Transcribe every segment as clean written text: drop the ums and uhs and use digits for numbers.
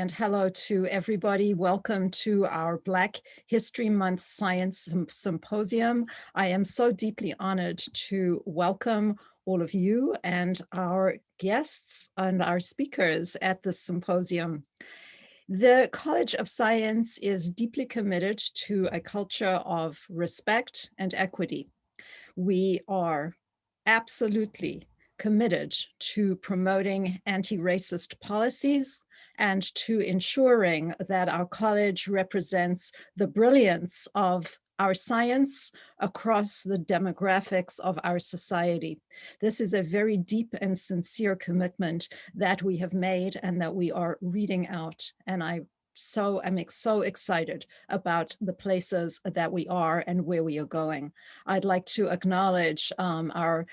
And hello to everybody. Welcome to our Black History Month Science Symposium. I am so deeply honored to welcome all of you and our guests and our speakers at this symposium. The College of Science is deeply committed to a culture of respect and equity. We are absolutely committed to promoting anti-racist policies and to ensuring that our college represents the brilliance of our science across the demographics of our society. This is a very deep and sincere commitment that we have made and that we are reading out. And I'm so excited about the places that we are and where we are going. I'd like to acknowledge our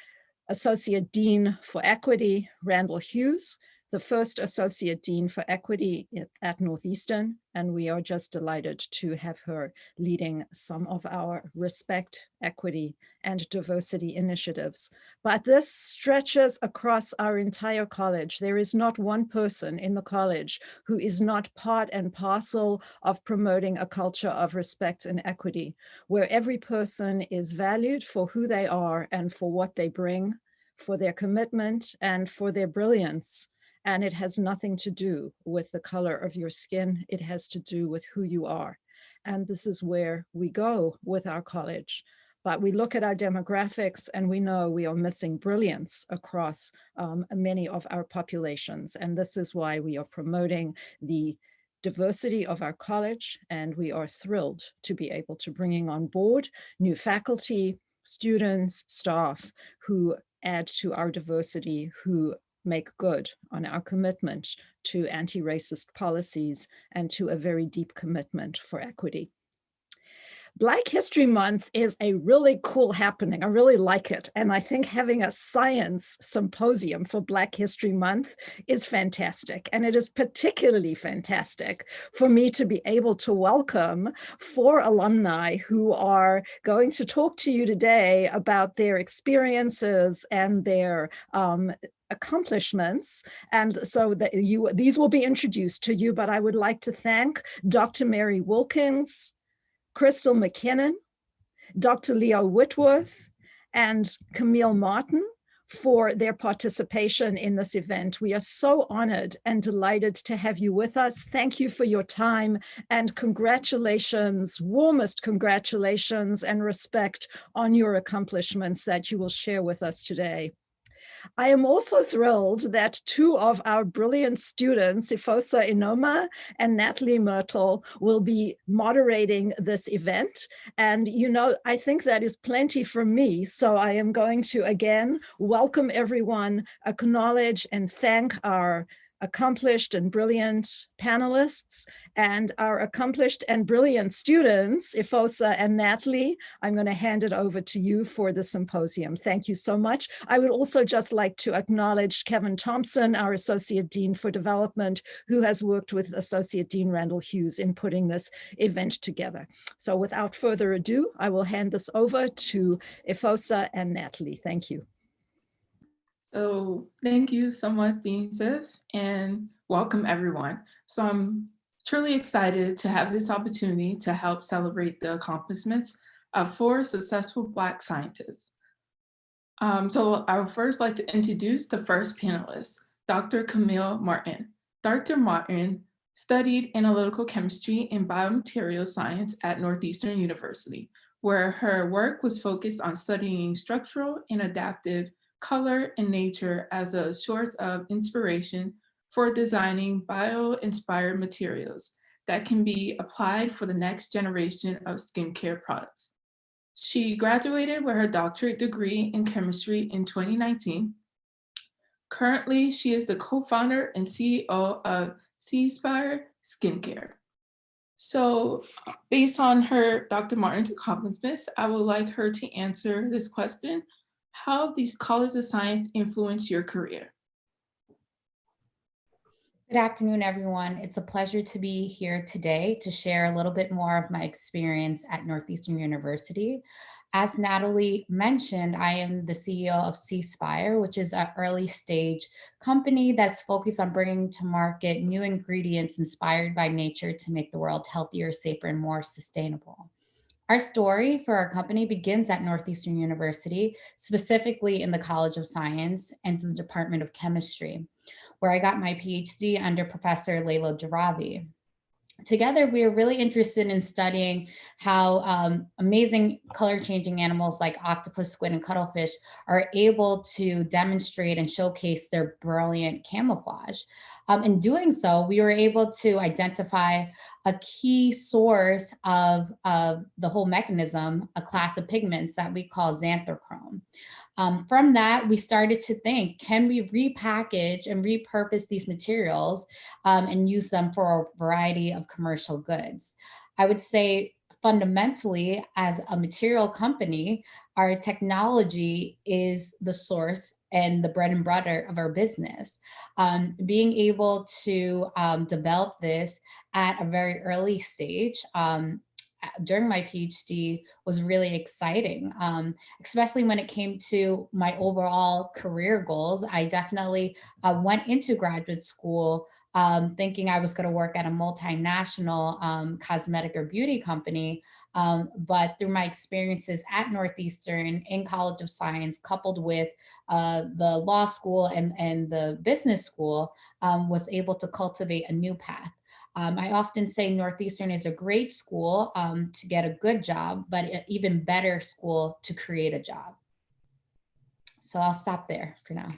Associate Dean for Equity, Randall Hughes, the first Associate Dean for Equity at Northeastern, and we are just delighted to have her leading some of our respect, equity, and diversity initiatives. But this stretches across our entire college. There is not one person in the college who is not part and parcel of promoting a culture of respect and equity, where every person is valued for who they are and for what they bring, for their commitment and for their brilliance. And it has nothing to do with the color of your skin. It has to do with who you are. And this is where we go with our college. But we look at our demographics and we know we are missing brilliance across many of our populations. And this is why we are promoting the diversity of our college. And we are thrilled to be able to bring on board new faculty, students, staff who add to our diversity, who make good on our commitment to anti-racist policies and to a very deep commitment for equity. Black History Month is a really cool happening. I really like it. And I think having a science symposium for Black History Month is fantastic. And it is particularly fantastic for me to be able to welcome 4 alumni who are going to talk to you today about their experiences and their accomplishments. And so that these will be introduced to you, but I would like to thank Dr. Mary Watkins, Crystal McKinnon, Dr. Leo Whitworth, and Camille Martin for their participation in this event. We are so honored and delighted to have you with us. Thank you for your time and congratulations, warmest congratulations and respect on your accomplishments that you will share with us today. I am also thrilled that 2 of our brilliant students, Efosa Enoma and Nathalie Myrthil, will be moderating this event. And, you know, I think that is plenty for me. So I am going to, again, welcome everyone, acknowledge and thank our accomplished and brilliant panelists and our accomplished and brilliant students, Efosa and Nathalie. I'm going to hand it over to you for the symposium. Thank you so much. I would also just like to acknowledge Kevin Thompson, our Associate Dean for Development, who has worked with Associate Dean Randall Hughes in putting this event together. So without further ado, I will hand this over to Efosa and Nathalie. Thank you. So thank you so much, Dean Sive, and welcome everyone. So I'm truly excited to have this opportunity to help celebrate the accomplishments of 4 successful Black scientists. So I would first like to introduce the first panelist, Dr. Camille Martin. Dr. Martin studied analytical chemistry and biomaterial science at Northeastern University, where her work was focused on studying structural and adaptive color and nature as a source of inspiration for designing bio-inspired materials that can be applied for the next generation of skincare products. She graduated with her doctorate degree in chemistry in 2019. Currently, she is the co-founder and CEO of Seaspire Skincare. So based on her, Dr. Martin's accomplishments, I would like her to answer this question: how have these colleges of science influenced your career? Good afternoon, everyone. It's a pleasure to be here today to share a little bit more of my experience at Northeastern University. As Natalie mentioned, I am the CEO of Ceasefire, which is an early stage company that's focused on bringing to market new ingredients inspired by nature to make the world healthier, safer, and more sustainable. Our story for our company begins at Northeastern University, specifically in the College of Science and the Department of Chemistry, where I got my PhD under Professor Layla Jaravi. Together, we are really interested in studying how amazing color changing animals like octopus, squid, and cuttlefish are able to demonstrate and showcase their brilliant camouflage. In doing so, we were able to identify a key source of the whole mechanism, a class of pigments that we call xanthochrome. From that, we started to think, can we repackage and repurpose these materials and use them for a variety of commercial goods? I would say fundamentally, as a material company, our technology is the source and the bread and butter of our business. Being able to develop this at a very early stage during my PhD was really exciting, especially when it came to my overall career goals. I definitely went into graduate school thinking I was going to work at a multinational cosmetic or beauty company. But through my experiences at Northeastern in College of Science, coupled with the law school and the business school, was able to cultivate a new path. I often say Northeastern is a great school to get a good job, but an even better school to create a job. So I'll stop there for now.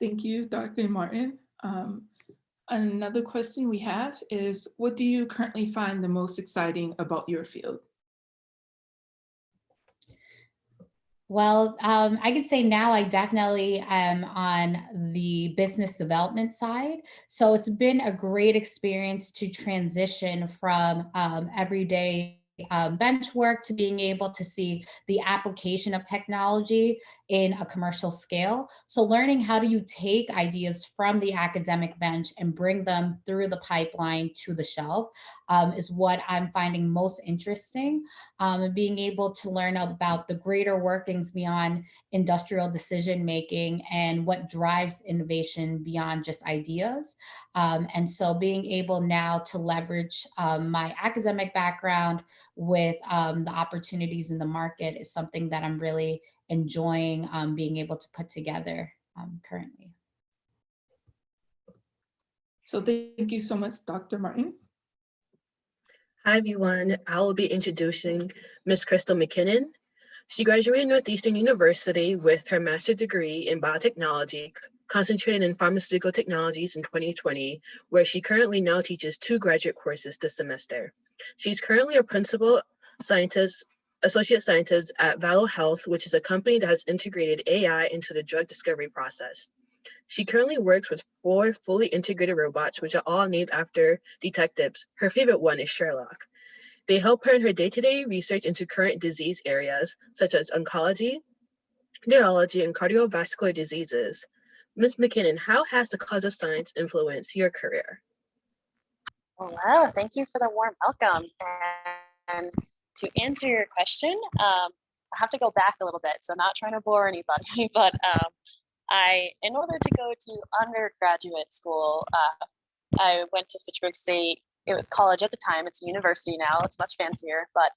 Thank you, Dr. Martin. Another question we have is, what do you currently find the most exciting about your field? Well, I could say now I definitely am on the business development side. So it's been a great experience to transition from everyday bench work to being able to see the application of technology in a commercial scale. So learning how do you take ideas from the academic bench and bring them through the pipeline to the shelf is what I'm finding most interesting. Being able to learn about the greater workings beyond industrial decision making and what drives innovation beyond just ideas. And so being able now to leverage my academic background with the opportunities in the market is something that I'm really enjoying being able to put together currently. So thank you so much, Dr. Martin. Hi everyone, I will be introducing Ms. Crystal McKinnon. She graduated Northeastern University with her master's degree in biotechnology, concentrated in pharmaceutical technologies in 2020, where she currently now teaches 2 graduate courses this semester. She's currently a principal scientist, associate scientist at Valo Health, which is a company that has integrated AI into the drug discovery process. She currently works with 4 fully integrated robots, which are all named after detectives. Her favorite one is Sherlock. They help her in her day-to-day research into current disease areas, such as oncology, neurology, and cardiovascular diseases. Ms. McKinnon, how has the cause of science influenced your career? Hello, thank you for the warm welcome. And to answer your question, I have to go back a little bit, so not trying to bore anybody, but in order to go to undergraduate school, I went to Fitchburg State. It was college at the time, it's a university now, it's much fancier, but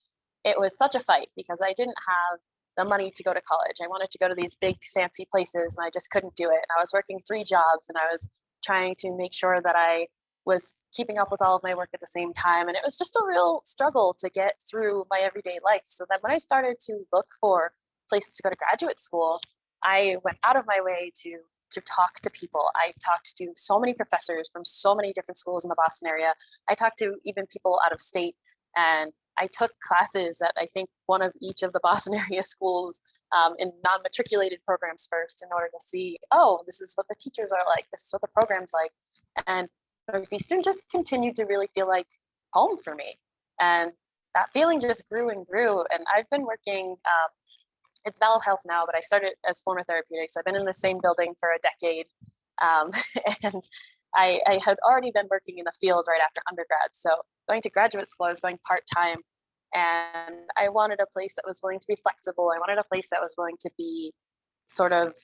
it was such a fight because I didn't have the money to go to college. I wanted to go to these big fancy places and I just couldn't do it. And I was working 3 jobs and I was trying to make sure that I was keeping up with all of my work at the same time. And it was just a real struggle to get through my everyday life. So then when I started to look for places to go to graduate school, I went out of my way to talk to people. I talked to so many professors from so many different schools in the Boston area. I talked to even people out of state, and I took classes at, I think, one of each of the Boston area schools in non-matriculated programs first in order to see, oh, this is what the teachers are like, this is what the program's like. And Northeastern just continued to really feel like home for me. And that feeling just grew and grew. And I've been working, it's Valo Health now, but I started as Forma Therapeutics. I've been in the same building for a decade. And I had already been working in the field right after undergrad. So going to graduate school, I was going part-time, and I wanted a place that was willing to be flexible. I wanted a place that was willing to be sort of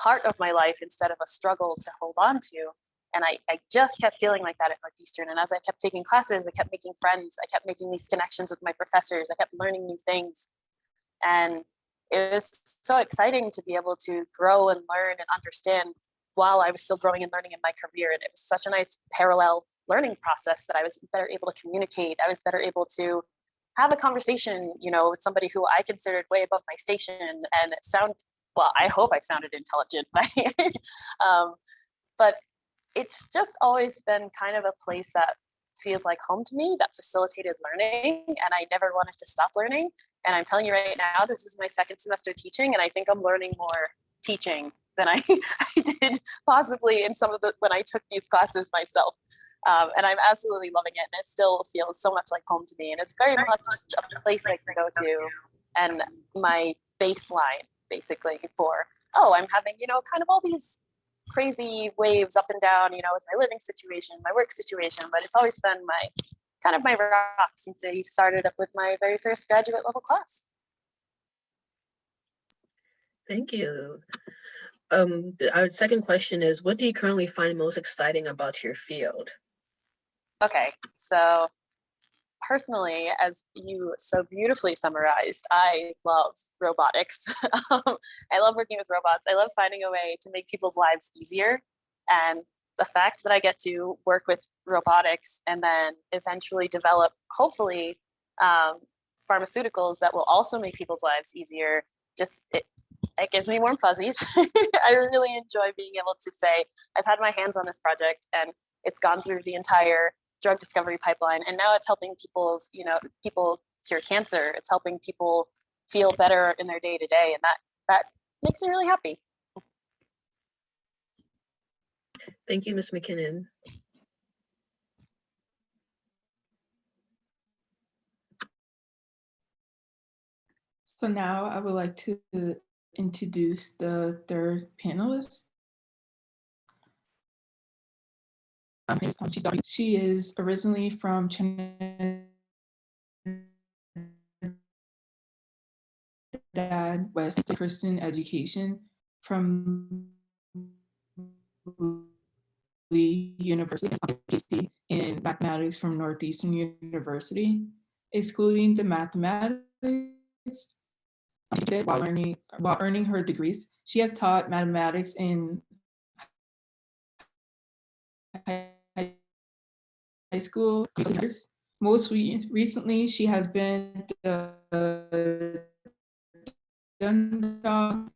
part of my life instead of a struggle to hold on to. And I just kept feeling like that at Northeastern. And as I kept taking classes, I kept making friends. I kept making these connections with my professors. I kept learning new things. And it was so exciting to be able to grow and learn and understand while I was still growing and learning in my career. And it was such a nice parallel learning process that I was better able to communicate. I was better able to have a conversation, you know, with somebody who I considered way above my station and well, I hope I sounded intelligent, but it's just always been kind of a place that feels like home to me, that facilitated learning, and I never wanted to stop learning. And I'm telling you right now, this is my second semester teaching, and I think I'm learning more teaching than I did possibly in some of when I took these classes myself. And I'm absolutely loving it, and it still feels so much like home to me. And it's very much a place I can go to, and my baseline basically for, I'm having, you know, kind of all these crazy waves up and down, you know, with my living situation, my work situation, but it's always been my rock since I started up with my very first graduate level class. Thank you. Our second question is, what do you currently find most exciting about your field? Okay, so personally, as you so beautifully summarized, I love robotics. I love working with robots. I love finding a way to make people's lives easier. And the fact that I get to work with robotics and then eventually develop, hopefully, pharmaceuticals that will also make people's lives easier, it gives me warm fuzzies. I really enjoy being able to say, I've had my hands on this project and it's gone through the entire drug discovery pipeline, and now it's helping people cure cancer. It's helping people feel better in their day to day, and that makes me really happy. Thank you, Ms. McKinnon. So now I would like to introduce the third panelist. She is originally from Trinidad, West Christian education from Lee University in mathematics from Northeastern University, excluding the mathematics. While earning her degrees, she has taught mathematics in high school. Most recently, she has been the Dundalk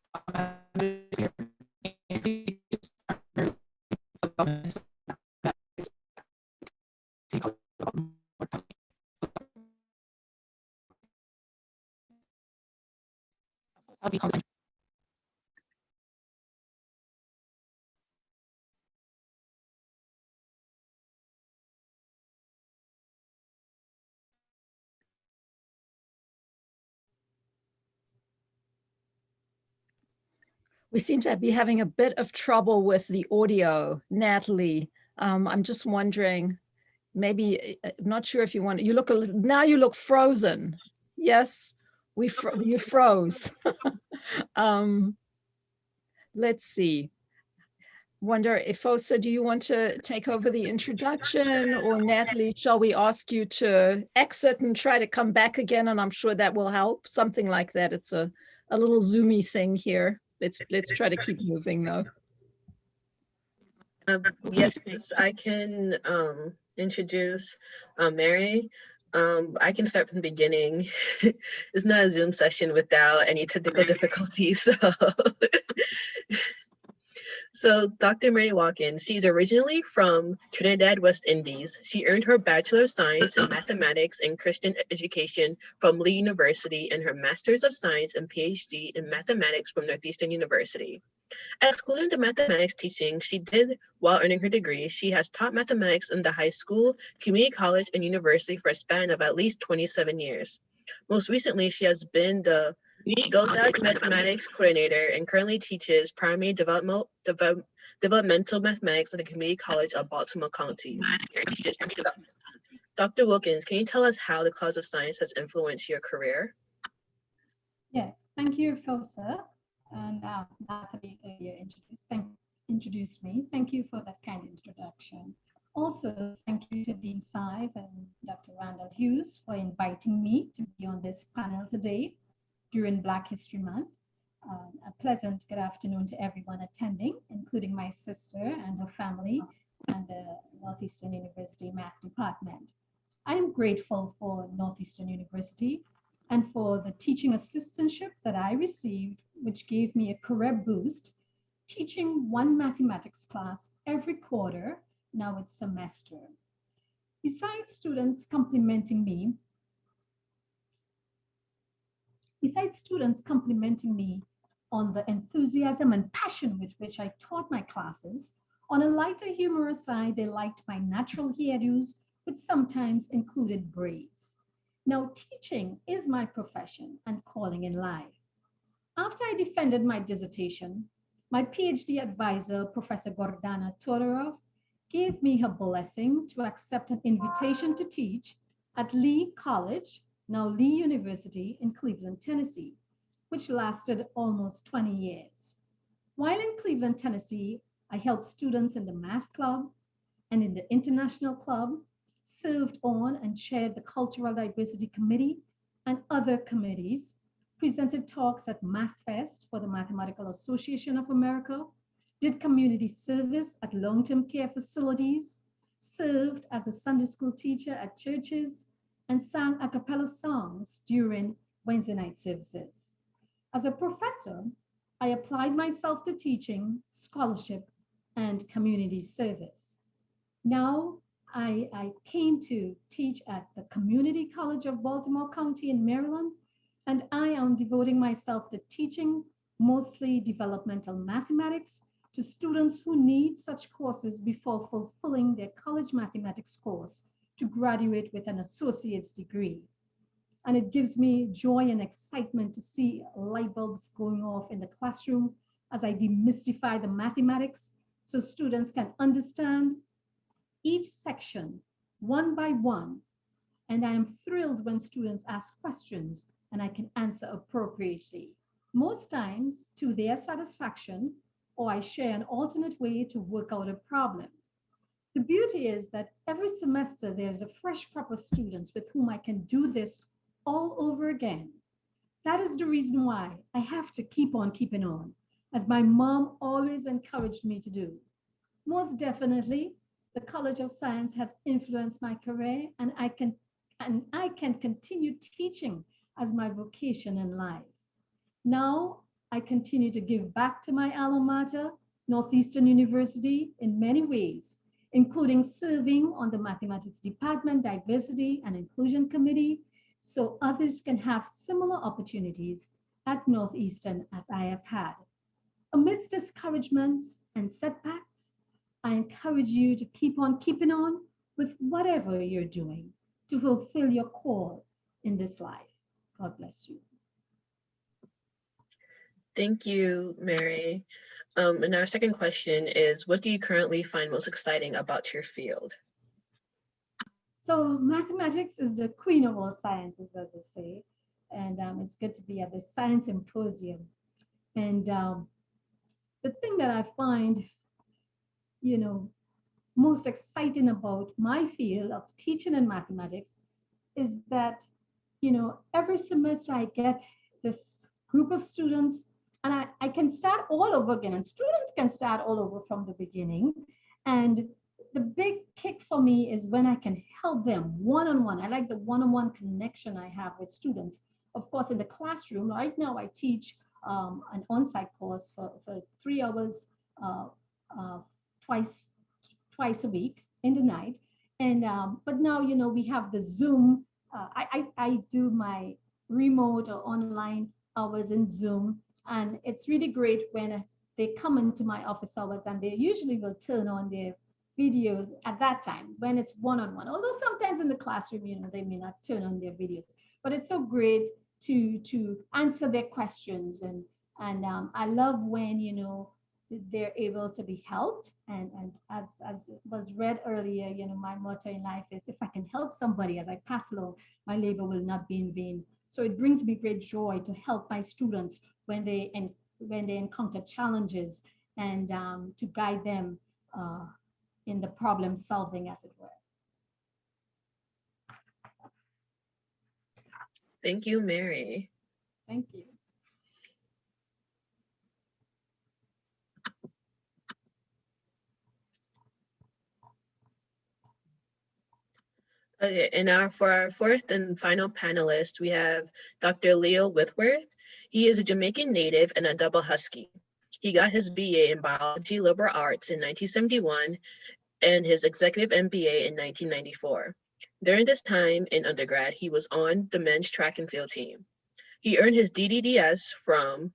We seem to be having a bit of trouble with the audio, Nathalie. I'm just wondering, maybe, I'm not sure if you want, you look frozen. Yes, you froze. Let's see. Wonder, Efosa, do you want to take over the introduction, or Nathalie, shall we ask you to exit and try to come back again? And I'm sure that will help, something like that. It's a little Zoomy thing here. Let's try to keep moving though. Yes, I can introduce Mary. I can start from the beginning. It's not a Zoom session without any technical difficulties. So Dr. Mary Watkins, she's originally from Trinidad, West Indies. She earned her Bachelor of Science in Mathematics and Christian Education from Lee University and her Master's of Science and PhD in Mathematics from Northeastern University. Excluding the mathematics teaching she did while earning her degree, she has taught mathematics in the high school, community college, and university for a span of at least 27 years. Most recently, she has been the Goldak Mathematics Coordinator and currently teaches primary developmental mathematics at the Community College of Baltimore County. Dr. Wilkins, can you tell us how the College of Science has influenced your career? Yes, thank you, Efosa. And Nathalie earlier introduced me. Thank you for that kind introduction. Also, thank you to Dean Sive and Dr. Randall Hughes for inviting me to be on this panel today during Black History Month. A pleasant good afternoon to everyone attending, including my sister and her family and the Northeastern University Math Department. I am grateful for Northeastern University and for the teaching assistantship that I received, which gave me a career boost, teaching one mathematics class every quarter, now it's semester. Besides students complimenting me on the enthusiasm and passion with which I taught my classes, on a lighter humorous side, they liked my natural hairdos, which sometimes included braids. Now, teaching is my profession and calling in life. After I defended my dissertation, my PhD advisor, Professor Gordana Todorov, gave me her blessing to accept an invitation to teach at Lee College, now Lee University in Cleveland, Tennessee, which lasted almost 20 years. While in Cleveland, Tennessee, I helped students in the math club and in the international club, served on and chaired the Cultural Diversity Committee and other committees, presented talks at Math Fest for the Mathematical Association of America, did community service at long-term care facilities, served as a Sunday school teacher at churches, and sang a cappella songs during Wednesday night services. As a professor, I applied myself to teaching, scholarship, and community service. Now, I came to teach at the Community College of Baltimore County in Maryland, and I am devoting myself to teaching mostly developmental mathematics to students who need such courses before fulfilling their college mathematics course to graduate with an associate's degree. And it gives me joy and excitement to see light bulbs going off in the classroom as I demystify the mathematics so students can understand each section one by one. And I am thrilled when students ask questions and I can answer appropriately, most times to their satisfaction, or I share an alternate way to work out a problem. The beauty is that every semester there's a fresh crop of students with whom I can do this all over again. That is the reason why I have to keep on keeping on, as my mom always encouraged me to do. Most definitely, the College of Science has influenced my career, and I can continue teaching as my vocation in life. Now, I continue to give back to my alma mater, Northeastern University, in many ways, including serving on the Mathematics Department Diversity and Inclusion Committee, so others can have similar opportunities at Northeastern as I have had. Amidst discouragements and setbacks, I encourage you to keep on keeping on with whatever you're doing to fulfill your call in this life. God bless you. Thank you, Mary. And our second question is, what do you currently find most exciting about your field? So mathematics is the queen of all sciences, as they say, and it's good to be at the Science Symposium. And the thing that I find, most exciting about my field of teaching in mathematics is that, every semester I get this group of students and I can start all over again, and students can start all over from the beginning. And the big kick for me is when I can help them one-on-one. I like the one-on-one connection I have with students. Of course, in the classroom, right now I teach an on-site course for 3 hours twice a week in the night. And but now, we have the Zoom. I do my remote or online hours in Zoom. And it's really great when they come into my office hours, and they usually will turn on their videos at that time when it's one-on-one. Although sometimes in the classroom, they may not turn on their videos. But it's so great to answer their questions. And I love when, you know, they're able to be helped. And as was read earlier, you know, my motto in life is, if I can help somebody as I pass along, my labor will not be in vain. So it brings me great joy to help my students when they encounter challenges, and to guide them in the problem solving, as it were. Thank you, Mary. Thank you. Okay, and for our fourth and final panelist, we have Dr. Leo Whitworth. He is a Jamaican native and a double Husky. He got his BA in Biology Liberal Arts in 1971 and his Executive MBA in 1994. During this time in undergrad, he was on the men's track and field team. He earned his DDS from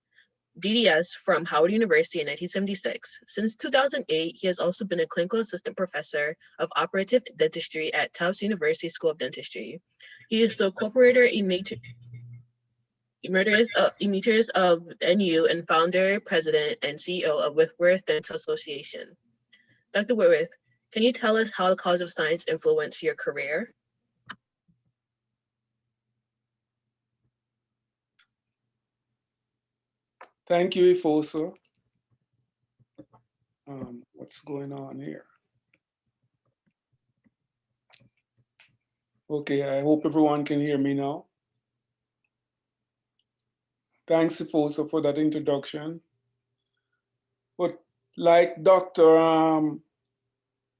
Howard University in 1976. Since 2008, he has also been a clinical assistant professor of operative dentistry at Tufts University School of Dentistry. He is the corporator emeritus of NU and founder, president, and CEO of Whitworth Dental Association. Dr. Whitworth, can you tell us how the College of Science influenced your career? Thank you, Efosa. What's going on here? Okay, I hope everyone can hear me now. Thanks, Efosa, for that introduction. But like Dr.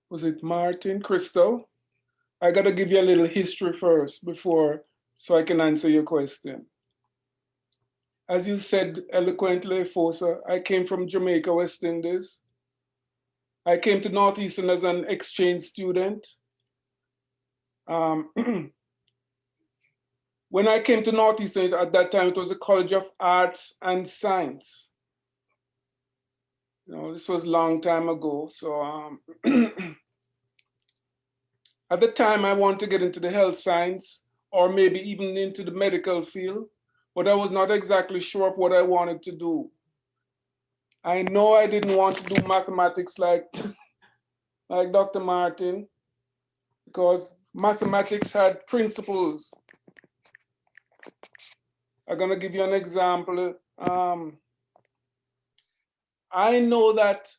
Was it Martin, Crystal? I gotta give you a little history first so I can answer your question. As you said eloquently, Efosa, I came from Jamaica, West Indies. I came to Northeastern as an exchange student. When I came to Northeastern at that time, it was a College of Arts and Science. You know, this was a long time ago. So at the time, I wanted to get into the health science or maybe even into the medical field, but I was not exactly sure of what I wanted to do. I know I didn't want to do mathematics like Dr. Martin, because mathematics had principles. I'm gonna give you an example. I know that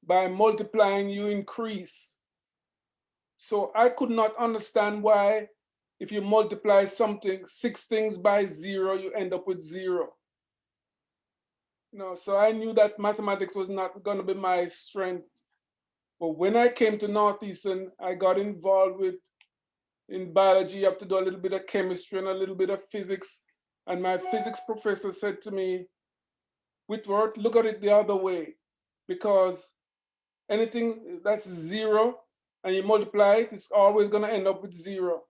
by multiplying you increase. So I could not understand why if you multiply something, 6 things by 0, you end up with 0. You know, so I knew that mathematics was not gonna be my strength. But when I came to Northeastern, I got involved in biology. You have to do a little bit of chemistry and a little bit of physics. And my physics professor said to me, Whitworth, look at it the other way, because anything that's 0 and you multiply it, it's always gonna end up with 0.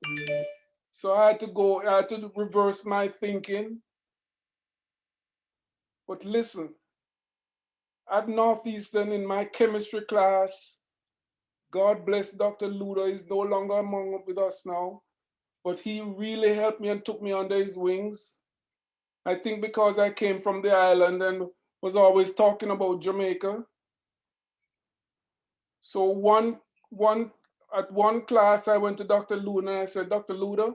So I had to reverse my thinking. But listen, at Northeastern in my chemistry class, God bless Dr. Luda, he's no longer with us now, but he really helped me and took me under his wings. I think because I came from the island and was always talking about Jamaica. So at one class, I went to Dr. Luda and I said, Dr. Luda,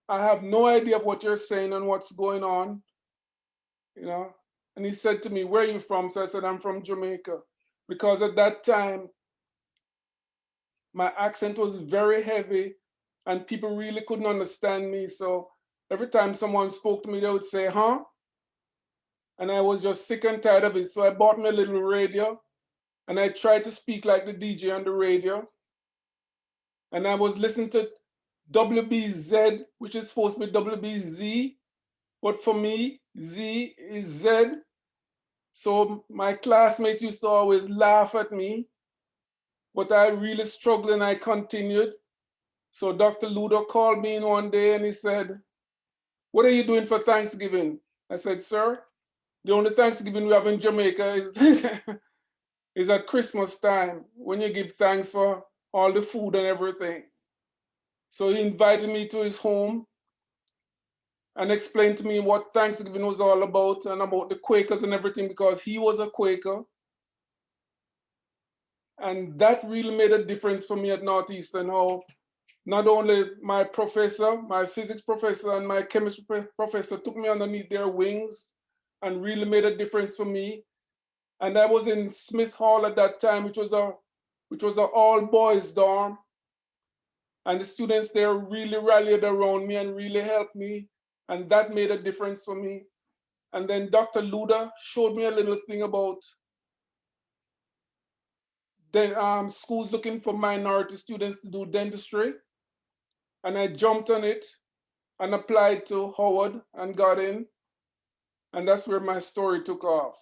I have no idea of what you're saying and what's going on, you know? And he said to me, where are you from? So I said, I'm from Jamaica. Because at that time, my accent was very heavy and people really couldn't understand me. So every time someone spoke to me, they would say, huh? And I was just sick and tired of it. So I bought me a little radio and I tried to speak like the DJ on the radio. And I was listening to WBZ, which is supposed to be WBZ, but for me, Z is Z. So my classmates used to always laugh at me, but I really struggled and I continued. So Dr. Ludo called me in one day and he said, what are you doing for Thanksgiving? I said, sir, the only Thanksgiving we have in Jamaica is at Christmas time, when you give thanks for all the food and everything. So he invited me to his home and explained to me what Thanksgiving was all about and about the Quakers and everything, because he was a Quaker. And that really made a difference for me at Northeastern, how not only my professor, my physics professor and my chemistry professor took me underneath their wings and really made a difference for me. And I was in Smith Hall at that time, which was an all boys dorm. And the students there really rallied around me and really helped me. And that made a difference for me. And then Dr. Luda showed me a little thing about schools looking for minority students to do dentistry. And I jumped on it and applied to Howard and got in. And that's where my story took off.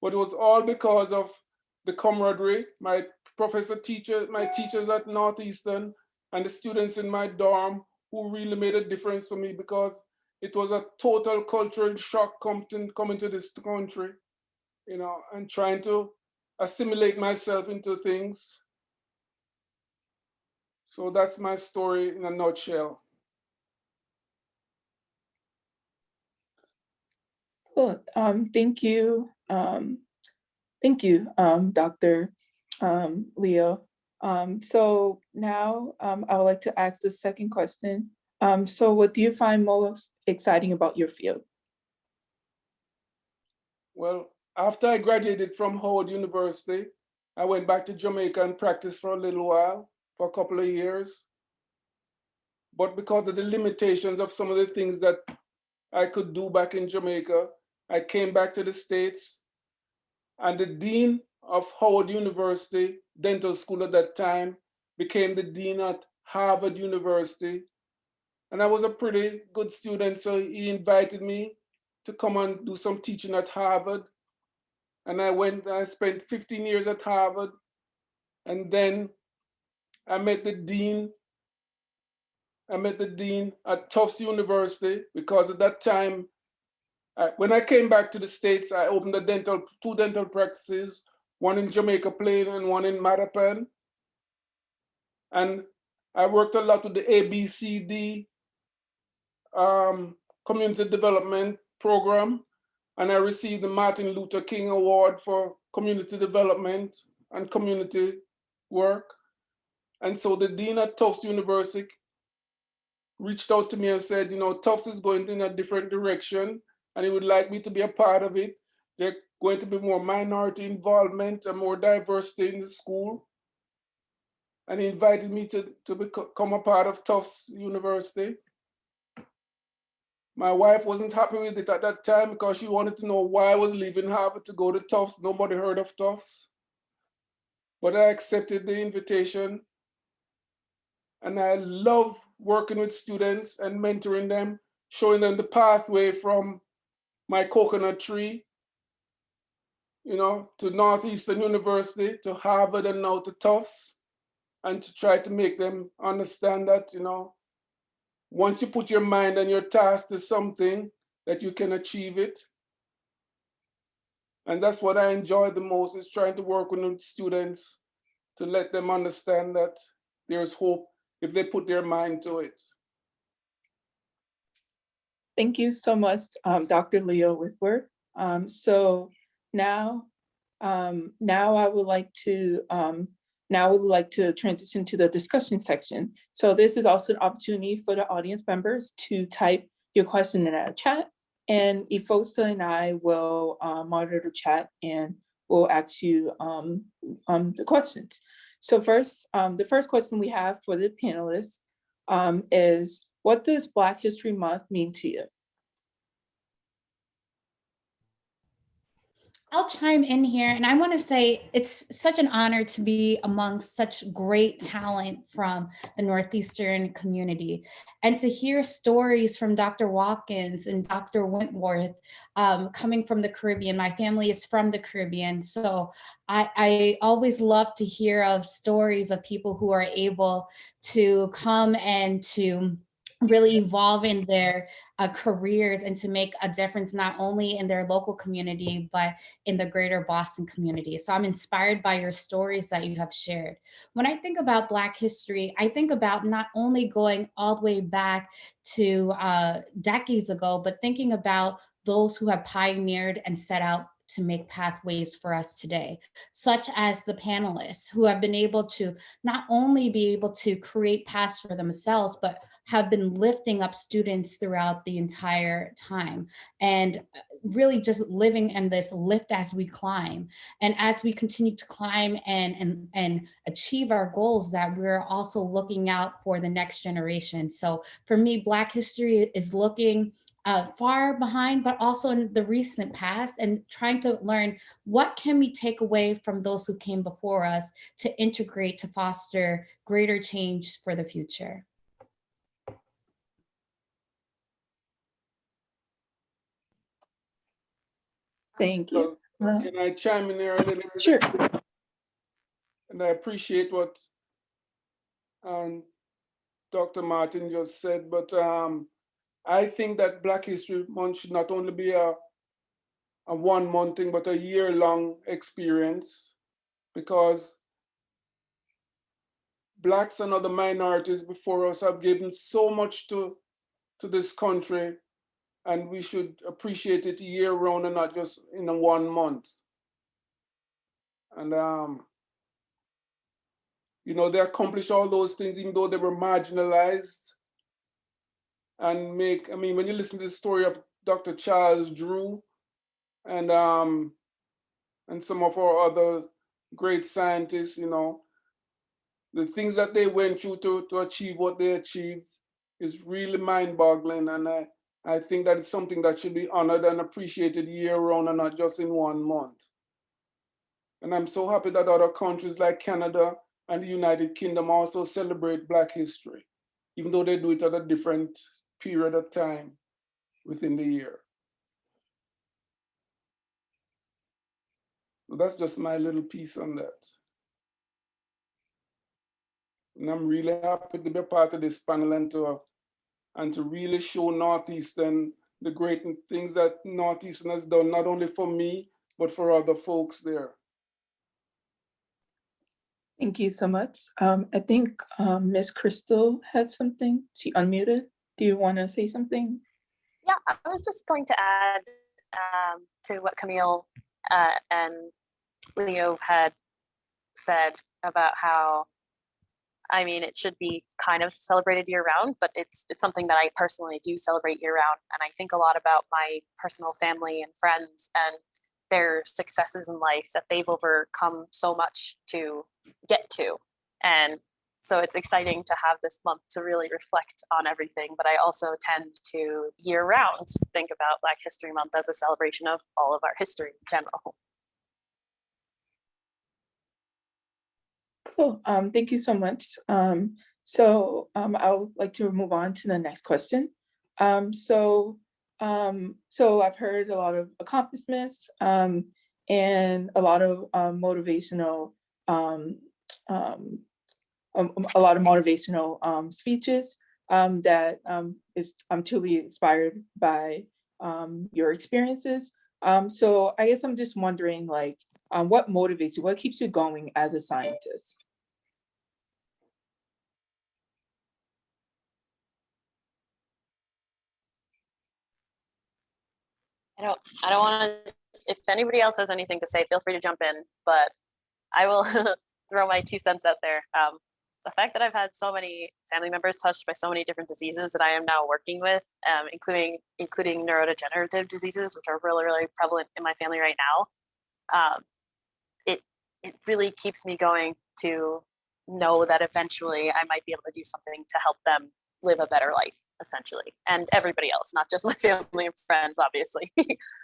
But it was all because of the camaraderie, my teachers at Northeastern, and the students in my dorm who really made a difference for me, because it was a total cultural shock coming to this country, you know, and trying to assimilate myself into things. So that's my story in a nutshell. Cool. Thank you. Thank you, Dr. Leo. So now I would like to ask the second question. So what do you find most exciting about your field? Well, after I graduated from Howard University, I went back to Jamaica and practiced for a little while, for a couple of years. But because of the limitations of some of the things that I could do back in Jamaica, I came back to the States, and the dean of Howard University Dental School at that time became the dean at Harvard University. And I was a pretty good student, so he invited me to come and do some teaching at Harvard. And I spent 15 years at Harvard. And then I met the dean at Tufts University, because at that time, when I came back to the States, I opened two dental practices, one in Jamaica Plain and one in Mattapan. And I worked a lot with the ABCD Community Development Program, and I received the Martin Luther King Award for community development and community work. And so the dean at Tufts University reached out to me and said, you know, Tufts is going in a different direction, and he would like me to be a part of it. There's going to be more minority involvement and more diversity in the school. And he invited me to become a part of Tufts University. My wife wasn't happy with it at that time, because she wanted to know why I was leaving Harvard to go to Tufts. Nobody heard of Tufts. But I accepted the invitation. And I love working with students and mentoring them, showing them the pathway from my coconut tree, you know, to Northeastern University, to Harvard, and now to Tufts, and to try to make them understand that, you know, once you put your mind and your task to something, that you can achieve it. And that's what I enjoy the most, is trying to work with students to let them understand that there's hope if they put their mind to it. Thank you so much, Dr. Leo Whitworth. So now I would like to transition to the discussion section. So this is also an opportunity for the audience members to type your question in our chat, and Efosa and I will monitor the chat and we'll ask you the questions. So first, the first question we have for the panelists is, what does Black History Month mean to you? I'll chime in here, and I want to say it's such an honor to be among such great talent from the Northeastern community, and to hear stories from Dr. Walkins and Dr. Whitworth coming from the Caribbean. My family is from the Caribbean, so I always love to hear of stories of people who are able to come and to really evolve in their careers and to make a difference not only in their local community, but in the greater Boston community. So I'm inspired by your stories that you have shared. When I think about Black history, I think about not only going all the way back to decades ago, but thinking about those who have pioneered and set out to make pathways for us today, such as the panelists who have been able to not only be able to create paths for themselves, but have been lifting up students throughout the entire time and really just living in this lift as we climb. And as we continue to climb and achieve our goals, that we're also looking out for the next generation. So for me, Black history is looking far behind, but also in the recent past, and trying to learn what can we take away from those who came before us to integrate, to foster greater change for the future. Thank you. Can I chime in there a little bit? Sure. And I appreciate what Dr. Martin just said, but I think that Black History Month should not only be a 1 month thing, but a year-long experience, because Blacks and other minorities before us have given so much to this country, and we should appreciate it year-round and not just in a 1 month. And you know, they accomplished all those things even though they were marginalized. And I mean, when you listen to the story of Dr. Charles Drew and some of our other great scientists, you know, the things that they went through to achieve what they achieved is really mind-boggling. And I think that it's something that should be honored and appreciated year-round and not just in 1 month. And I'm so happy that other countries like Canada and the United Kingdom also celebrate Black history, even though they do it at a different period of time within the year. So that's just my little piece on that. And I'm really happy to be a part of this panel and to really show Northeastern the great things that Northeastern has done, not only for me, but for other folks there. Thank you so much. I think Ms. Crystal had something. She unmuted. Do you want to say something? Yeah, I was just going to add to what Camille and Leo had said about how, I mean, it should be kind of celebrated year round, but it's something that I personally do celebrate year round. And I think a lot about my personal family and friends and their successes in life, that they've overcome so much to get to. And so it's exciting to have this month to really reflect on everything. But I also tend to year round think about Black History Month as a celebration of all of our history in general. Cool. Thank you so much. So I would like to move on to the next question. So I've heard a lot of accomplishments and a lot of motivational speeches that I'm truly inspired by your experiences. So I guess I'm just wondering, like, what motivates you? What keeps you going as a scientist? I don't want to, if anybody else has anything to say, feel free to jump in, but I will throw my 2 cents out there. The fact that I've had so many family members touched by so many different diseases that I am now working with, including neurodegenerative diseases, which are really, really prevalent in my family right now. It really keeps me going to know that eventually I might be able to do something to help them live a better life, essentially, and everybody else, not just my family and friends, obviously,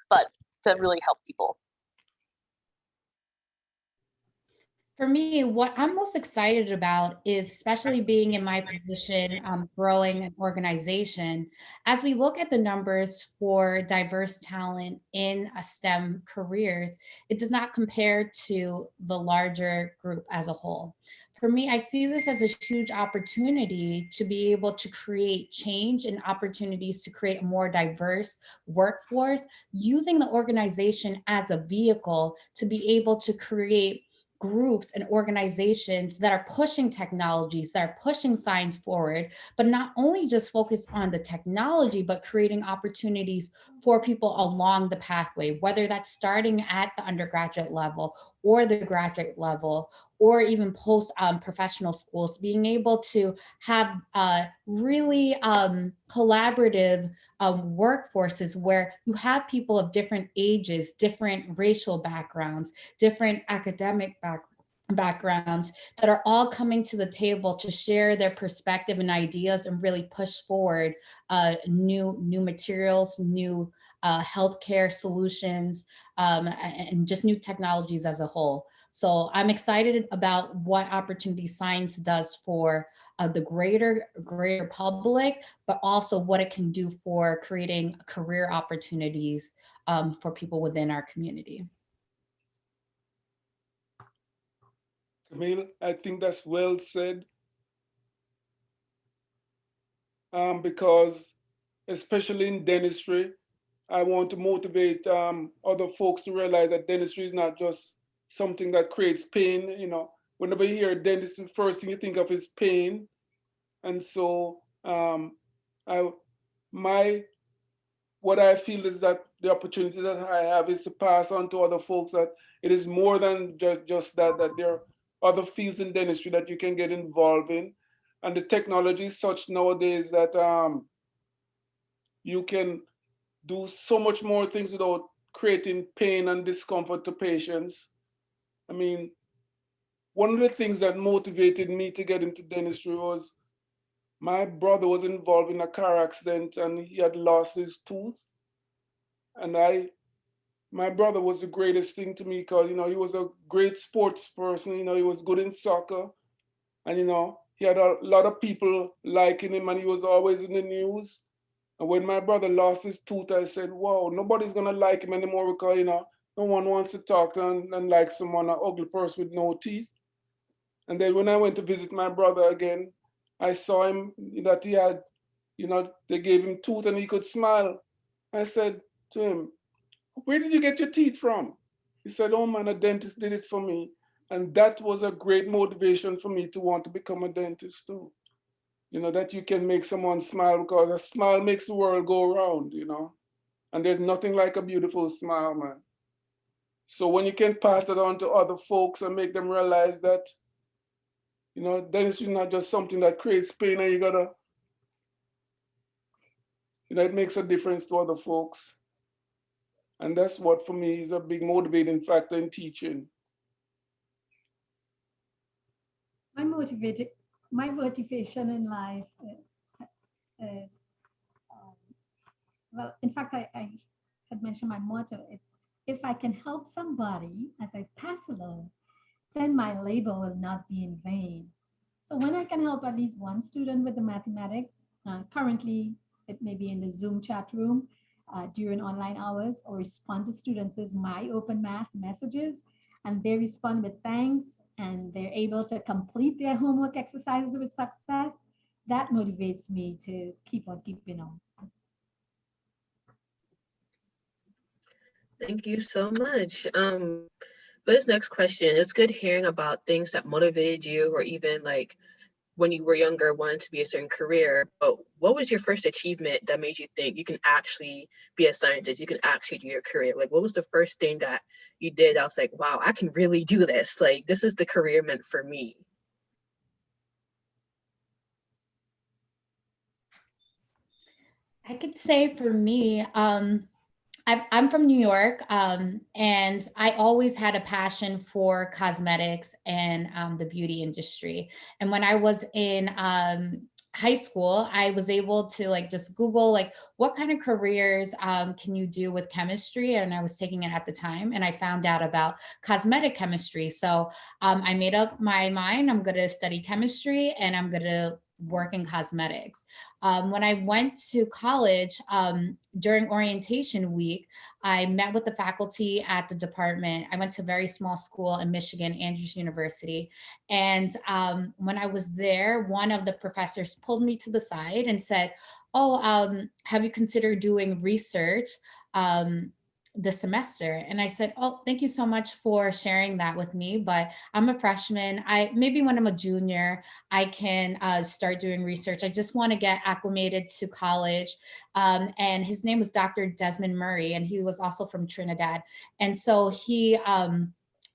but to really help people. For me, what I'm most excited about is, especially being in my position, growing an organization, as we look at the numbers for diverse talent in STEM careers, it does not compare to the larger group as a whole. for me, I see this as a huge opportunity to be able to create change and opportunities to create a more diverse workforce, using the organization as a vehicle to be able to create groups and organizations that are pushing technologies, that are pushing science forward, but not only just focus on the technology, but creating opportunities for people along the pathway, whether that's starting at the undergraduate level or the graduate level, or even post professional schools, being able to have really collaborative workforces where you have people of different ages, different racial backgrounds, different academic backgrounds that are all coming to the table to share their perspective and ideas and really push forward new materials, new healthcare solutions, and just new technologies as a whole. So I'm excited about what opportunity science does for the greater public, but also what it can do for creating career opportunities for people within our community. Camille, I think that's well said. Because especially in dentistry, I want to motivate other folks to realize that dentistry is not just something that creates pain. You know, whenever you hear a dentist, the first thing you think of is pain. And so what I feel is that the opportunity that I have is to pass on to other folks that it is more than just that there are other fields in dentistry that you can get involved in. And the technology is such nowadays that you can do so much more things without creating pain and discomfort to patients. I mean, one of the things that motivated me to get into dentistry was my brother was involved in a car accident and he had lost his tooth. And my brother was the greatest thing to me because, you know, he was a great sports person. You know, he was good in soccer. And, you know, he had a lot of people liking him and he was always in the news. And when my brother lost his tooth, I said, wow, nobody's going to like him anymore because, you know, no one wants to talk to and like someone, an ugly person with no teeth. And then when I went to visit my brother again, I saw him that he had, you know, they gave him tooth and he could smile. I said to him, where did you get your teeth from? He said, oh man, a dentist did it for me. And that was a great motivation for me to want to become a dentist too. You know, that you can make someone smile because a smile makes the world go around, you know. And there's nothing like a beautiful smile, man. So when you can pass that on to other folks and make them realize that, you know, dentistry is not just something that creates pain and you gotta, you know, it makes a difference to other folks. And that's what for me is a big motivating factor in teaching. My motivation in life is, well, in fact, I had mentioned my motto. It's, if I can help somebody as I pass along, then my labor will not be in vain. So when I can help at least one student with the mathematics, currently it may be in the Zoom chat room during online hours, or respond to students' My Open Math messages, and they respond with thanks, and they're able to complete their homework exercises with success, that motivates me to keep on keeping on. Thank you so much. For this next question, it's good hearing about things that motivated you, or even like when you were younger wanted to be a certain career. But what was your first achievement that made you think you can actually be a scientist, you can actually do your career? Like, what was the first thing that you did? I was like, wow, I can really do this. Like, this is the career meant for me. I could say for me, I'm from New York, and I always had a passion for cosmetics and the beauty industry. And when I was in high school, I was able to like just Google like what kind of careers can you do with chemistry, and I was taking it at the time, and I found out about cosmetic chemistry. So I made up my mind, I'm going to study chemistry and I'm going to work in cosmetics. When I went to college, during orientation week, I met with the faculty at the department. I went to a very small school in Michigan, Andrews University. And when I was there, one of the professors pulled me to the side and said, oh, have you considered doing research this semester? And I said, oh, thank you so much for sharing that with me, but I'm a freshman. Maybe when I'm a junior, I can start doing research. I just want to get acclimated to college. And his name was Dr. Desmond Murray, and he was also from Trinidad. And so he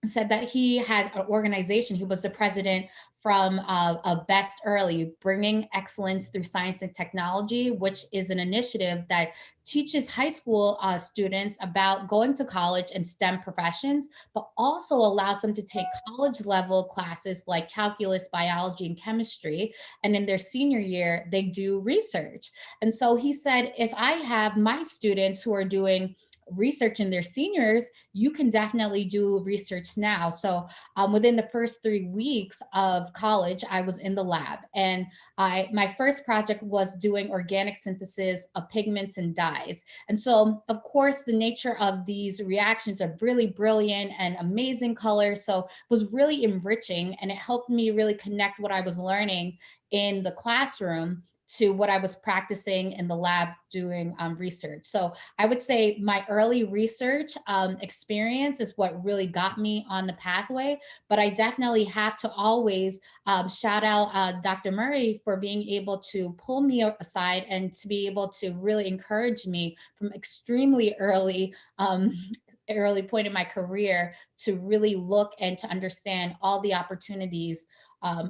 said that he had an organization. He was the president from a Best Early, Bringing Excellence Through Science and Technology, which is an initiative that teaches high school students about going to college and STEM professions, but also allows them to take college level classes like calculus, biology, and chemistry. And in their senior year, they do research. And so he said, if I have my students who are doing research in their seniors, you can definitely do research now. So within the first 3 weeks of college, I was in the lab, and my first project was doing organic synthesis of pigments and dyes. And so, of course, the nature of these reactions are really brilliant and amazing colors. So it was really enriching, and it helped me really connect what I was learning in the classroom to what I was practicing in the lab doing research. So I would say my early research experience is what really got me on the pathway, but I definitely have to always shout out Dr. Murray for being able to pull me aside and to be able to really encourage me from extremely early point in my career to really look and to understand all the opportunities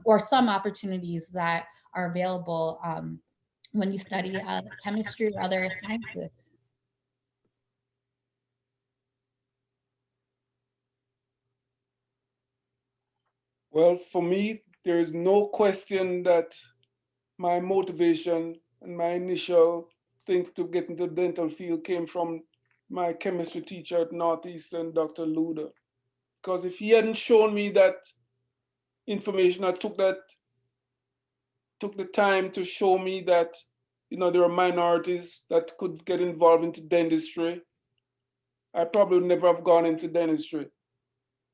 or some opportunities that are available when you study chemistry or other sciences. Well, for me, there is no question that my motivation and my initial thing to get into the dental field came from my chemistry teacher at Northeastern, Dr. Luda. Because if he hadn't shown me that information, I took the time to show me that, you know, there are minorities that could get involved into dentistry, I probably would never have gone into dentistry.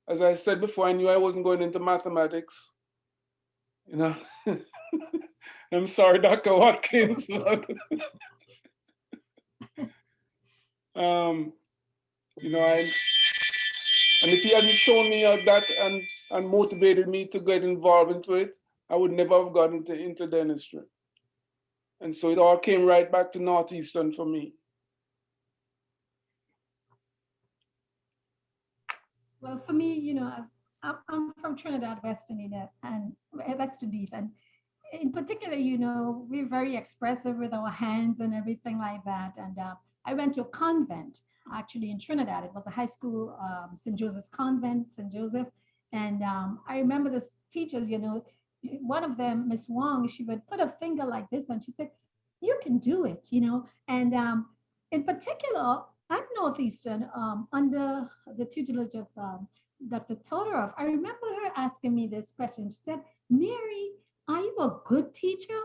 As I said before, I knew I wasn't going into mathematics. You know, I'm sorry, Dr. Watkins. But, you know, and if he hadn't shown me that and motivated me to get involved into it, I would never have gotten into dentistry. And so it all came right back to Northeastern for me. Well, for me, you know, as I'm from Trinidad, West Indies, and in particular, you know, we're very expressive with our hands and everything like that. And I went to a convent actually in Trinidad. It was a high school, St. Joseph's Convent, St. Joseph. And I remember the teachers, you know, one of them, Miss Wong, she would put a finger like this and she said, you can do it, you know. And in particular, at Northeastern, under the tutelage of Dr. Todorov, I remember her asking me this question. She said, Mary, are you a good teacher?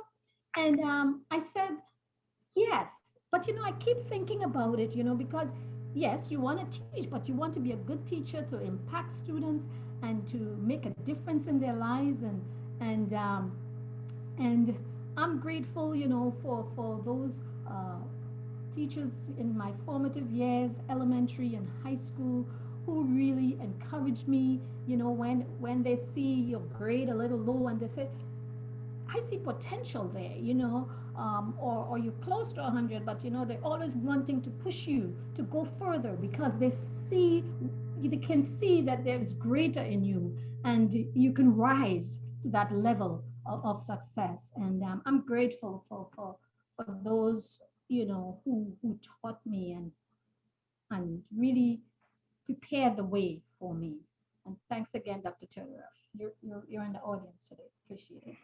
And I said, yes. But, you know, I keep thinking about it, you know, because yes, you want to teach, but you want to be a good teacher to impact students and to make a difference in their lives. And I'm grateful, you know, for those teachers in my formative years, elementary and high school, who really encouraged me, you know, when they see your grade a little low and they say, I see potential there, you know, or you're close to 100, but, you know, they're always wanting to push you to go further because they can see that there's greater in you and you can rise to that level of success. And I'm grateful for those, you know, who taught me and really prepared the way for me. And thanks again, Dr. Todorov. You're in the audience today. Appreciate it.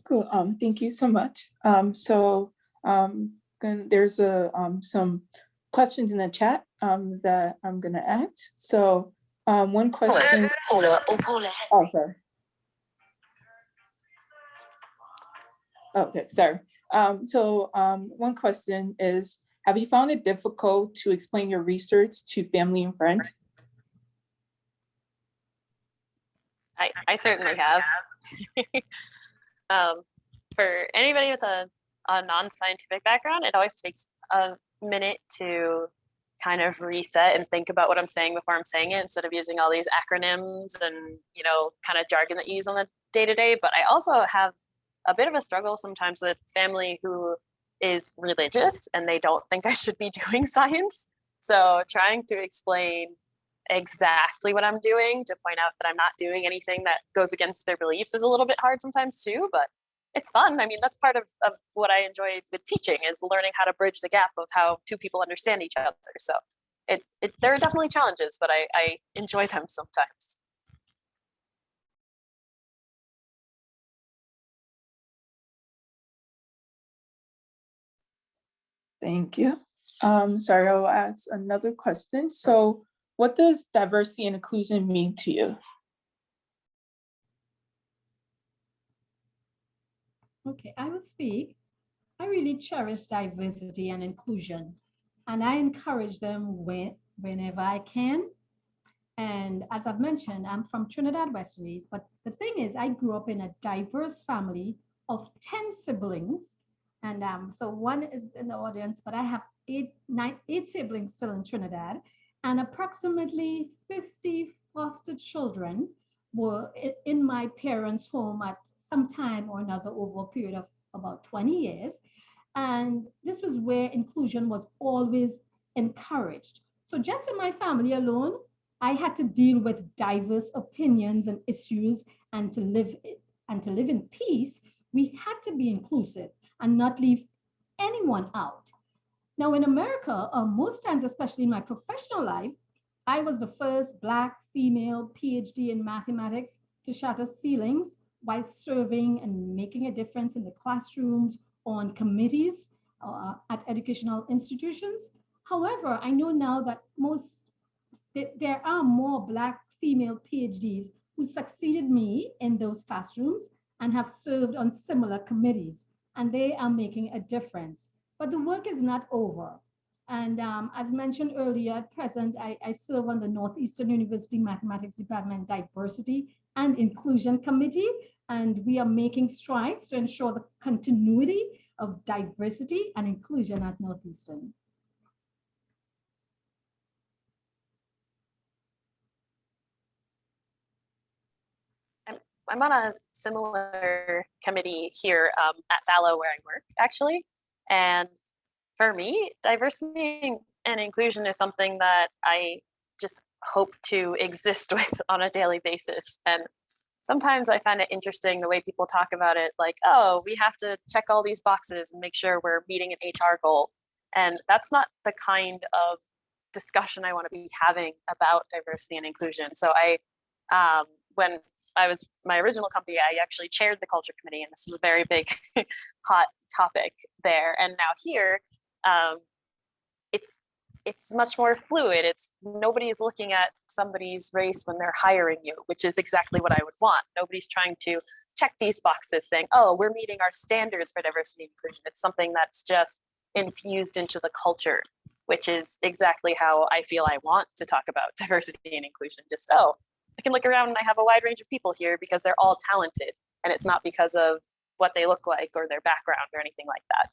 Cool. Thank you so much. There's some questions in the chat that I'm going to ask. So One question. Oh, sorry. Okay, sorry. One question is, have you found it difficult to explain your research to family and friends? I certainly have. For anybody with a non-scientific background, it always takes a minute to kind of reset and think about what I'm saying before I'm saying it, instead of using all these acronyms and, you know, kind of jargon that you use on the day-to-day. But I also have a bit of a struggle sometimes with family who is religious and they don't think I should be doing science. So trying to explain exactly what I'm doing to point out that I'm not doing anything that goes against their beliefs is a little bit hard sometimes too, but it's fun. I mean, that's part of what I enjoy with teaching, is learning how to bridge the gap of how two people understand each other. So there are definitely challenges, but I enjoy them sometimes. Thank you. Sorry, I'll ask another question. So what does diversity and inclusion mean to you? Okay, I will speak. I really cherish diversity and inclusion, and I encourage them whenever I can. And as I've mentioned, I'm from Trinidad West Indies, but the thing is, I grew up in a diverse family of 10 siblings. And so one is in the audience, but I have eight siblings still in Trinidad, and approximately 50 foster children were in my parents' home at some time or another over a period of about 20 years. And this was where inclusion was always encouraged. So just in my family alone, I had to deal with diverse opinions and issues, and to live in peace, we had to be inclusive and not leave anyone out. Now in America, most times, especially in my professional life, I was the first Black female PhD in mathematics to shatter ceilings while serving and making a difference in the classrooms, on committees at educational institutions. However, I know now that there are more Black female PhDs who succeeded me in those classrooms and have served on similar committees, and they are making a difference. But the work is not over. And as mentioned earlier, at present, I serve on the Northeastern University Mathematics Department Diversity and Inclusion Committee, and we are making strides to ensure the continuity of diversity and inclusion at Northeastern. I'm on a similar committee here at Fallow where I work, actually. And for me, diversity and inclusion is something that I just hope to exist with on a daily basis. And sometimes I find it interesting the way people talk about it, like, oh, we have to check all these boxes and make sure we're meeting an HR goal. And that's not the kind of discussion I want to be having about diversity and inclusion. So when I was my original company, I actually chaired the culture committee, and this was a very big hot topic there. And now here, it's much more fluid. Nobody's looking at somebody's race when they're hiring you, which is exactly what I would want. Nobody's trying to check these boxes saying, oh, we're meeting our standards for diversity and inclusion. It's something that's just infused into the culture, which is exactly how I feel I want to talk about diversity and inclusion. Just, oh, I can look around and I have a wide range of people here because they're all talented, and it's not because of what they look like or their background or anything like that.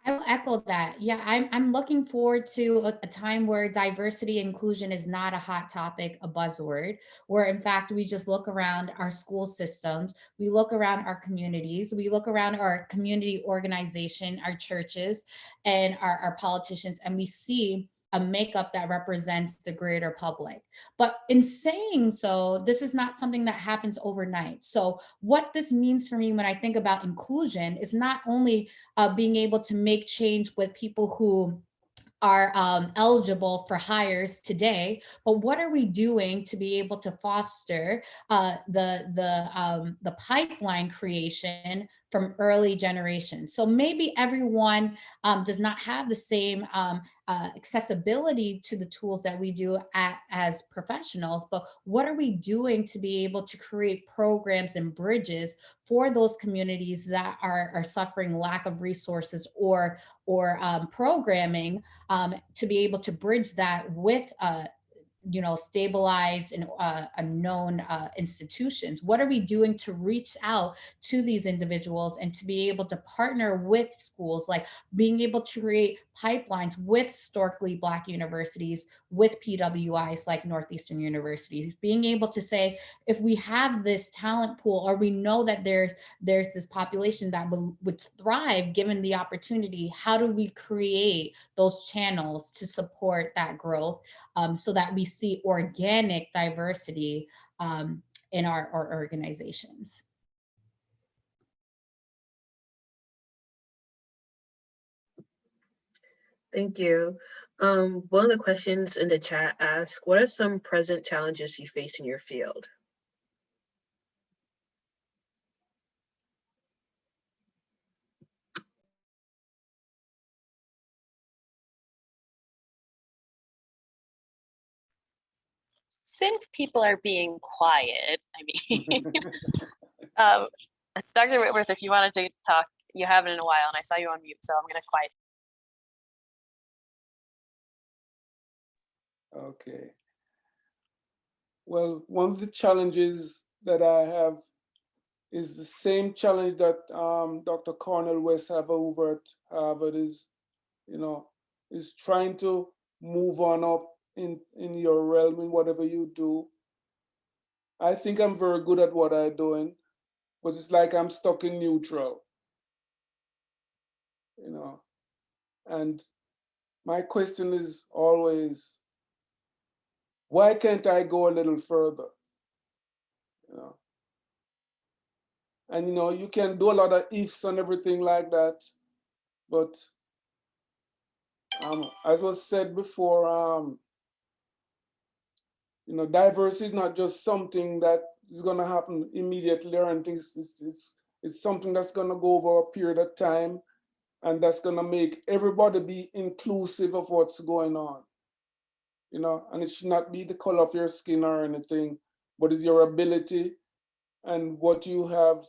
I will echo that. Yeah, I'm looking forward to a time where diversity and inclusion is not a hot topic, a buzzword, where in fact we just look around our school systems, we look around our communities, we look around our community organization, our churches, and our politicians, and we see a makeup that represents the greater public. But in saying so, this is not something that happens overnight. So what this means for me when I think about inclusion is not only being able to make change with people who are eligible for hires today, but what are we doing to be able to foster the pipeline creation from early generations? So maybe everyone does not have the same accessibility to the tools that we do as professionals, but what are we doing to be able to create programs and bridges for those communities that are suffering lack of resources or programming, to be able to bridge that with stabilized and known institutions? What are we doing to reach out to these individuals and to be able to partner with schools, like being able to create pipelines with historically Black universities, with PWIs like Northeastern University, being able to say, if we have this talent pool, or we know that there's this population that would thrive given the opportunity, how do we create those channels to support that growth, so that we see organic diversity in our organizations? Thank you. One of the questions in the chat asks, what are some present challenges you face in your field? Since people are being quiet, I mean, Dr. Whitworth, if you wanted to talk, you haven't in a while, and I saw you on mute, so I'm going to quiet. Okay. Well, one of the challenges that I have is the same challenge that Dr. Cornel West have over at Harvard, is trying to move on up in your realm in whatever you do. I think I'm very good at what I'm doing, but it's like I'm stuck in neutral, and my question is always, why can't I go a little further? And you can do a lot of ifs and everything like that, but as was said before, diversity is not just something that is going to happen immediately, or anything. It's something that's going to go over a period of time, and that's going to make everybody be inclusive of what's going on. And it should not be the color of your skin or anything, but it's your ability and what you have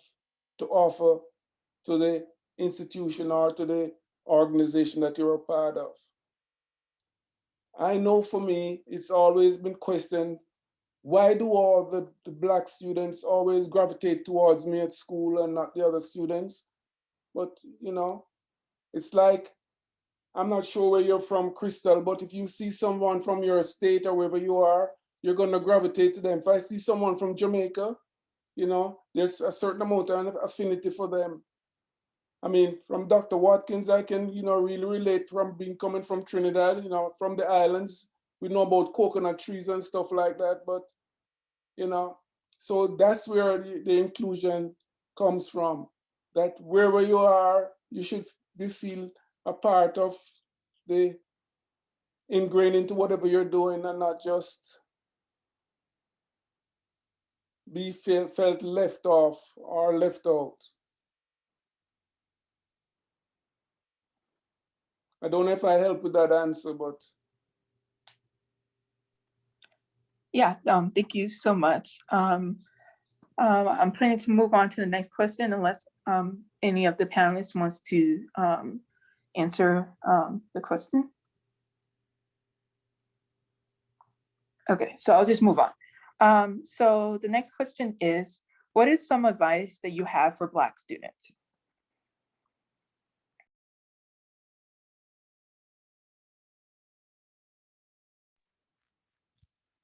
to offer to the institution or to the organization that you're a part of. I know for me, it's always been questioned, why do all the Black students always gravitate towards me at school and not the other students? But, it's like, I'm not sure where you're from, Crystal, but if you see someone from your state or wherever you are, you're going to gravitate to them. If I see someone from Jamaica, there's a certain amount of affinity for them. I mean, from Dr. Watkins, I can, really relate from coming from Trinidad, from the islands. We know about coconut trees and stuff like that, but, so that's where the inclusion comes from. That wherever you are, you should feel a part of the ingrained into whatever you're doing, and not just be felt left off or left out. I don't know if I help with that answer, but. Yeah, thank you so much. I'm planning to move on to the next question, unless any of the panelists wants to answer the question. Okay, so I'll just move on. So the next question is, what is some advice that you have for Black students?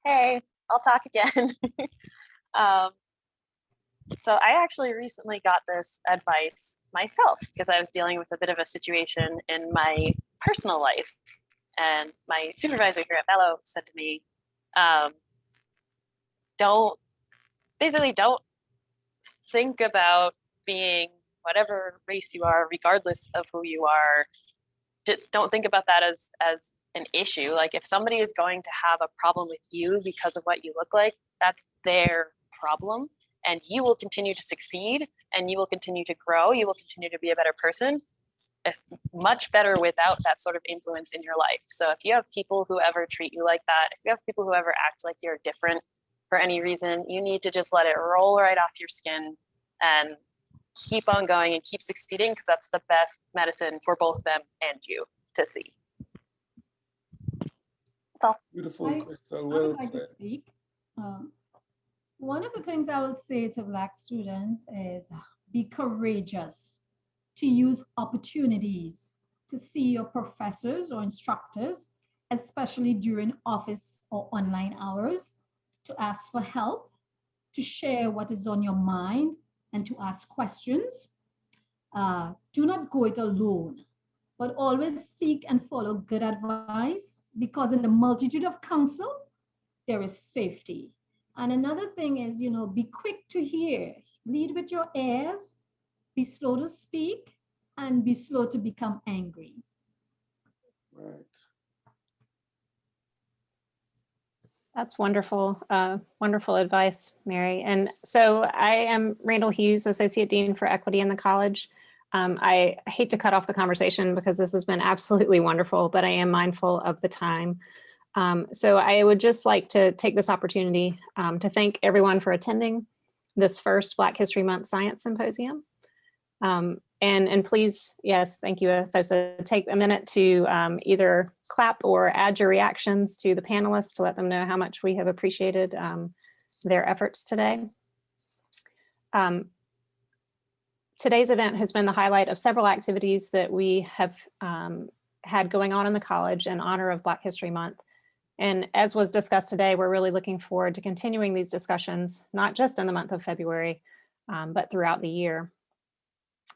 Hey, I'll talk again. So I actually recently got this advice myself because I was dealing with a bit of a situation in my personal life. And my supervisor here at Fellow said to me, don't think about being whatever race you are, regardless of who you are. Just don't think about that as an issue. Like, if somebody is going to have a problem with you because of what you look like, that's their problem. And you will continue to succeed, and you will continue to grow. You will continue to be a better person. much better without that sort of influence in your life. So if you have people who ever treat you like that, if you have people who ever act like you're different for any reason, you need to just let it roll right off your skin and keep on going and keep succeeding, because that's the best medicine for both them and you to see. That's all. Beautiful, Crystal. I Well would like to said. speak. One of the things I will say to Black students is be courageous to use opportunities to see your professors or instructors, especially during office or online hours, to ask for help, to share what is on your mind, and to ask questions. Do not go it alone, but always seek and follow good advice, because in the multitude of counsel, there is safety. And another thing is, be quick to hear, lead with your ears, be slow to speak, and be slow to become angry. Right. That's wonderful, wonderful advice, Mary. And so I am Randall Hughes, Associate Dean for Equity in the college. I hate to cut off the conversation because this has been absolutely wonderful, but I am mindful of the time. So I would just like to take this opportunity to thank everyone for attending this first Black History Month Science Symposium. And please, yes, thank you, Efosa. Take a minute to either clap or add your reactions to the panelists to let them know how much we have appreciated their efforts today. Today's event has been the highlight of several activities that we have had going on in the college in honor of Black History Month. And as was discussed today, we're really looking forward to continuing these discussions, not just in the month of February, but throughout the year.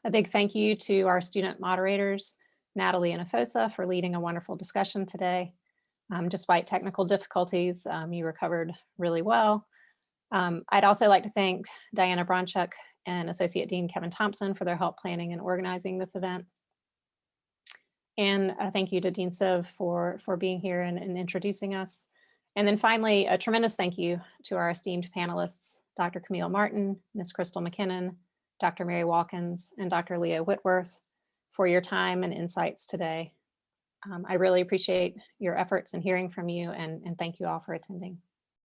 A big thank you to our student moderators, Nathalie and Efosa, for leading a wonderful discussion today. Despite technical difficulties, you recovered really well. I'd also like to thank Diana Bronchuk and Associate Dean Kevin Thompson for their help planning and organizing this event. And a thank you to Dean Sive for being here and introducing us. And then finally, a tremendous thank you to our esteemed panelists, Dr. Camille Martin, Ms. Crystal McKinnon, Dr. Mary Watkins, and Dr. Leo Whitworth for your time and insights today. I really appreciate your efforts and hearing from you, and thank you all for attending.